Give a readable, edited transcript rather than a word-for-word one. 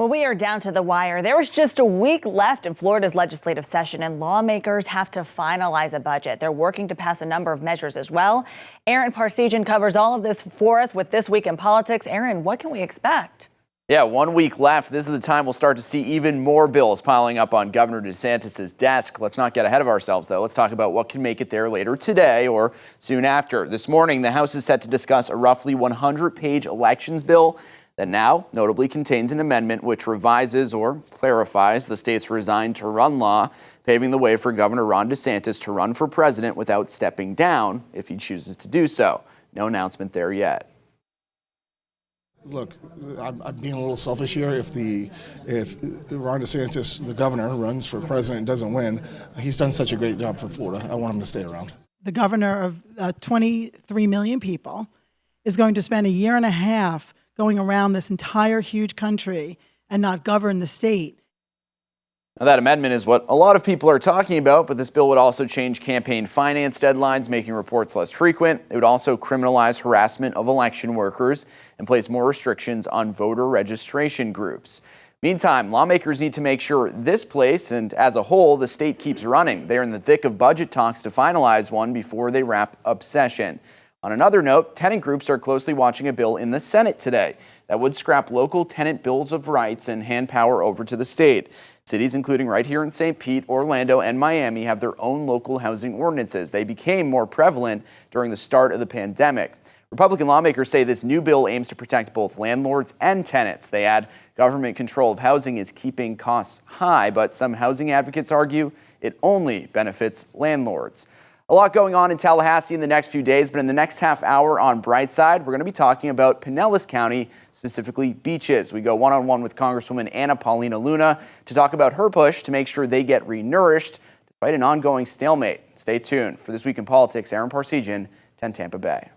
Well, we are down to the wire. There is just a week left in Florida's legislative session, and lawmakers have to finalize a budget. They're working to pass a number of measures as well. Aaron Parsegian covers all of this for us with This Week in Politics. Aaron, what can we expect? Yeah, 1 week left. This is the time we'll start to see even more bills piling up on Governor DeSantis' desk. Let's not get ahead of ourselves, though. Let's talk about what can make it there later today or soon after. This morning, the House is set to discuss a roughly 100-page elections bill that now notably contains an amendment which revises or clarifies the state's resign-to-run law, paving the way for Governor Ron DeSantis to run for president without stepping down if he chooses to do so. No announcement there yet. Look, I'm being a little selfish here. If Ron DeSantis, the governor, runs for president and doesn't win, he's done such a great job for Florida. I want him to stay around. The governor of 23 million people is going to spend a year and a half going around this entire huge country and not govern the state. Now, that amendment is what a lot of people are talking about, but this bill would also change campaign finance deadlines, making reports less frequent. It would also criminalize harassment of election workers and place more restrictions on voter registration groups. Meantime, lawmakers need to make sure this place and as a whole, the state keeps running. They're in the thick of budget talks to finalize one before they wrap up session. On another note, tenant groups are closely watching a bill in the Senate today that would scrap local tenant bills of rights and hand power over to the state. Cities, including right here in St. Pete, Orlando, and Miami, have their own local housing ordinances. They became more prevalent during the start of the pandemic. Republican lawmakers say this new bill aims to protect both landlords and tenants. They add government control of housing is keeping costs high, but some housing advocates argue it only benefits landlords. A lot going on in Tallahassee in the next few days, but in the next half hour on Brightside, we're going to be talking about Pinellas County, specifically beaches. We go one-on-one with Congresswoman Anna Paulina Luna to talk about her push to make sure they get renourished despite an ongoing stalemate. Stay tuned. For This Week in Politics, Aaron Parsegian, 10 Tampa Bay.